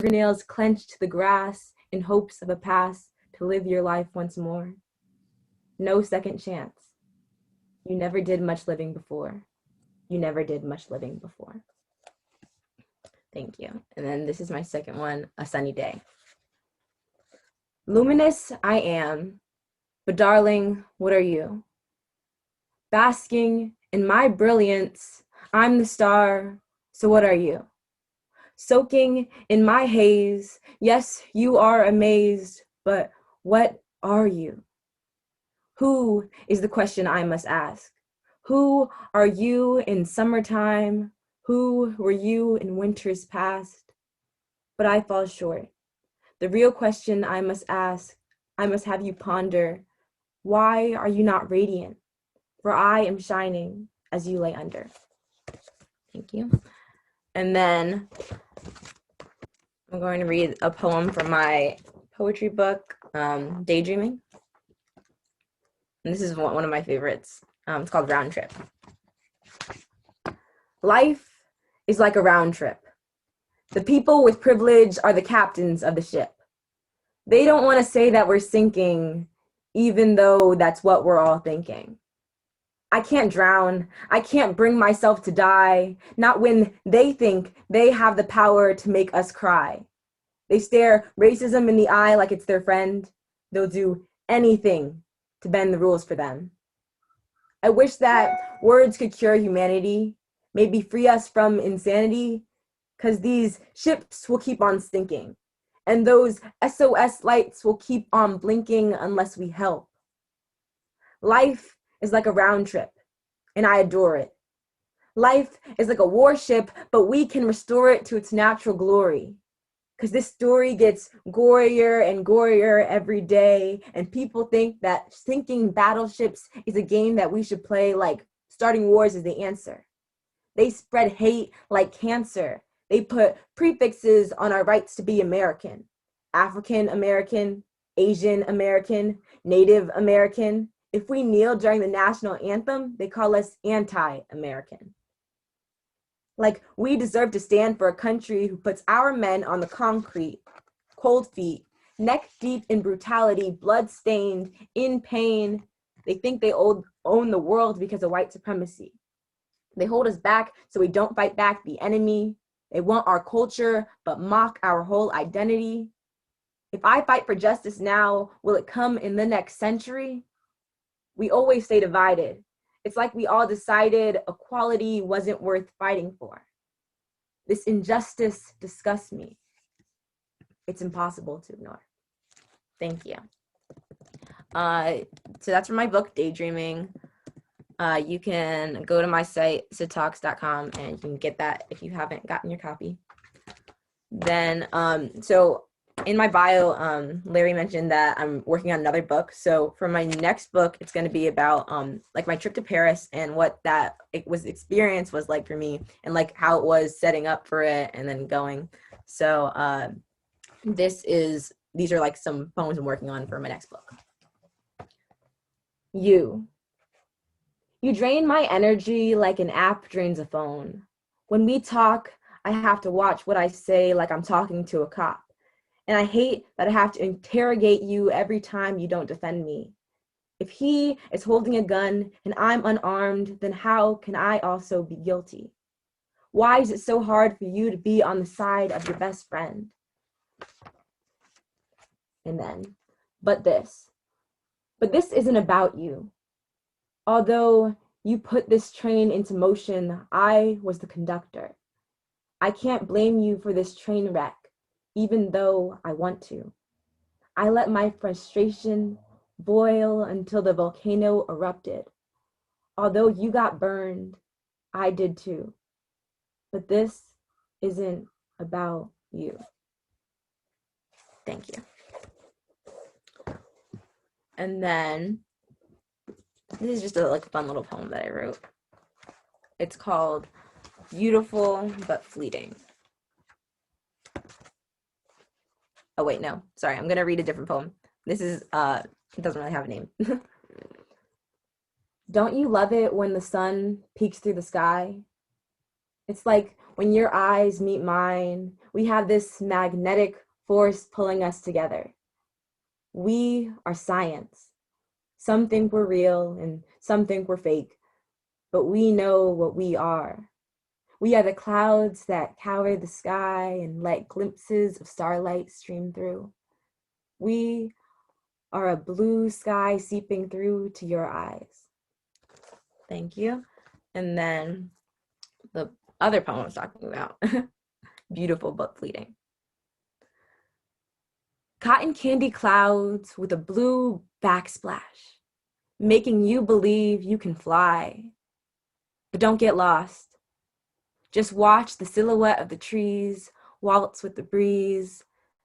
fingernails clenched to the grass in hopes of a pass to live your life once more. No second chance. You never did much living before. You never did much living before. Thank you. And then this is my second one, A Sunny Day. Luminous I am, but darling, what are you? Basking in my brilliance, I'm the star, so what are you? Soaking in my haze, yes, you are amazed, but what are you? Who is the question I must ask? Who are you in summertime? Who were you in winters past? But I fall short. The real question I must ask, I must have you ponder, why are you not radiant? For I am shining as you lay under. Thank you. And then I'm going to read a poem from my poetry book, Daydreaming. And this is one of my favorites. It's called Round Trip. Life is like a round trip. The people with privilege are the captains of the ship. They don't want to say that we're sinking, even though that's what we're all thinking. I can't drown. I can't bring myself to die, not when they think they have the power to make us cry. They stare racism in the eye like it's their friend. They'll do anything to bend the rules for them. I wish that words could cure humanity, maybe free us from insanity, because these ships will keep on sinking, and those SOS lights will keep on blinking unless we help. Life is like a round trip, and I adore it. Life is like a warship, but we can restore it to its natural glory. Because this story gets gorier and gorier every day, and people think that sinking battleships is a game that we should play, like starting wars is the answer. They spread hate like cancer. They put prefixes on our rights to be American. African American, Asian American, Native American. If we kneel during the national anthem, they call us anti-American. Like we deserve to stand for a country who puts our men on the concrete, cold feet, neck deep in brutality, blood-stained, in pain. They think they own the world because of white supremacy. They hold us back so we don't fight back the enemy. They want our culture, but mock our whole identity. If I fight for justice now, will it come in the next century? We always stay divided. It's like we all decided equality wasn't worth fighting for. This injustice disgusts me. It's impossible to ignore. Thank you. So that's from my book, Daydreaming. You can go to my site, cydtalks.com, and you can get that if you haven't gotten your copy. Then, so in my bio, Larry mentioned that I'm working on another book. So for my next book, it's going to be about like my trip to Paris and what that experience was like for me, and like how it was setting up for it and then going. So these are like some poems I'm working on for my next book. You drain my energy like an app drains a phone. When we talk, I have to watch what I say like I'm talking to a cop. And I hate that I have to interrogate you every time you don't defend me. If he is holding a gun and I'm unarmed, then how can I also be guilty? Why is it so hard for you to be on the side of your best friend? And then, but this isn't about you. Although you put this train into motion, I was the conductor. I can't blame you for this train wreck, even though I want to. I let my frustration boil until the volcano erupted. Although you got burned, I did too. But this isn't about you. Thank you. And then this is just a fun little poem that I wrote. It's called Beautiful but Fleeting. Oh wait, no, sorry, I'm gonna read a different poem. This is, it doesn't really have a name. Don't you love it when the sun peeks through the sky? It's like when your eyes meet mine, We have this magnetic force pulling us together. We are science. Some think we're real and some think we're fake, but we know what we are. We are the clouds that cover the sky and let glimpses of starlight stream through. We are a blue sky seeping through to your eyes. Thank you. And then the other poem I was talking about, beautiful but fleeting. Cotton candy clouds with a blue backsplash, making you believe you can fly. But don't get lost. Just watch the silhouette of the trees waltz with the breeze.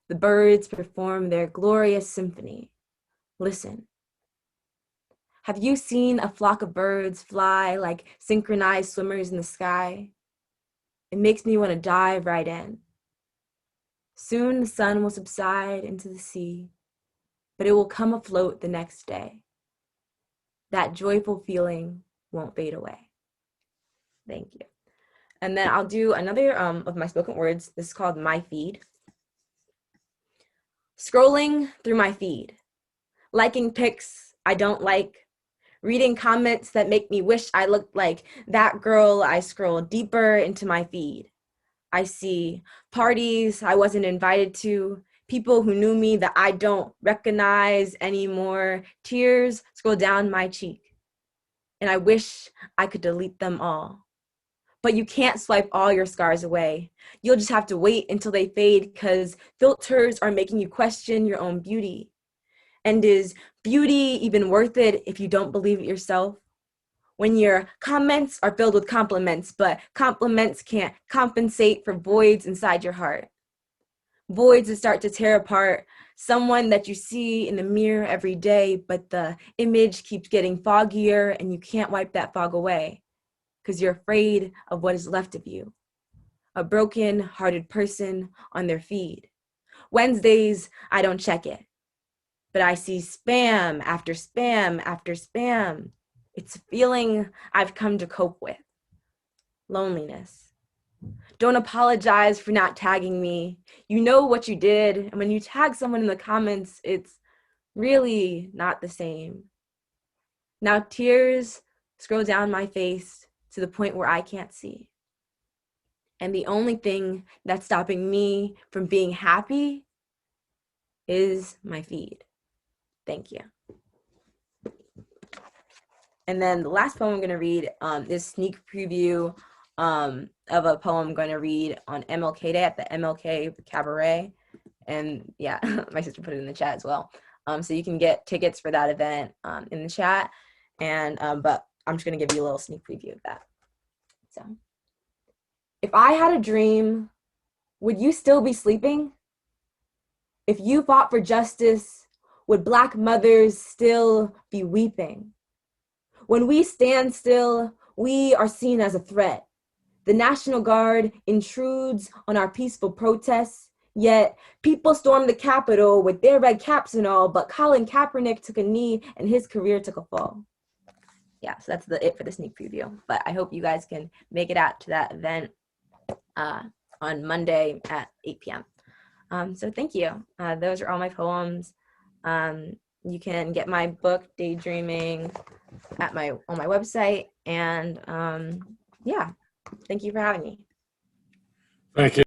The birds perform their glorious symphony. Listen. Have you seen a flock of birds fly like synchronized swimmers in the sky? It makes me want to dive right in. Soon the sun will subside into the sea, but it will come afloat the next day. That joyful feeling won't fade away. Thank you. And then I'll do another of my spoken words. This is called My Feed. Scrolling through my feed, liking pics I don't like, reading comments that make me wish I looked like that girl. I scroll deeper into my feed. I see parties I wasn't invited to, people who knew me that I don't recognize anymore. Tears scroll down my cheek, and I wish I could delete them all. But you can't swipe all your scars away. You'll just have to wait until they fade because filters are making you question your own beauty. And is beauty even worth it if you don't believe it yourself? When your comments are filled with compliments, but compliments can't compensate for voids inside your heart. Voids that start to tear apart someone that you see in the mirror every day, but the image keeps getting foggier and you can't wipe that fog away because you're afraid of what is left of you. A broken-hearted person on their feed. Wednesdays, I don't check it, but I see spam after spam after spam. It's a feeling I've come to cope with. Loneliness. Don't apologize for not tagging me. You know what you did, and when you tag someone in the comments, it's really not the same. Now tears scroll down my face to the point where I can't see. And the only thing that's stopping me from being happy is my feed. Thank you. And then the last poem I'm going to read is sneak preview of a poem I'm going to read on MLK Day at the MLK Cabaret. And yeah, my sister put it in the chat as well. So you can get tickets for that event in the chat. And but I'm just going to give you a little sneak preview of that. So, if I had a dream, would you still be sleeping? If you fought for justice, would Black mothers still be weeping? When we stand still, we are seen as a threat. The National Guard intrudes on our peaceful protests, yet people storm the Capitol with their red caps and all, but Colin Kaepernick took a knee and his career took a fall. Yeah, so that's it for the sneak preview. But I hope you guys can make it out to that event on Monday at 8 p.m. So thank you. Those are all my poems. You can get my book, Daydreaming, on my website. And yeah, thank you for having me. Thank you.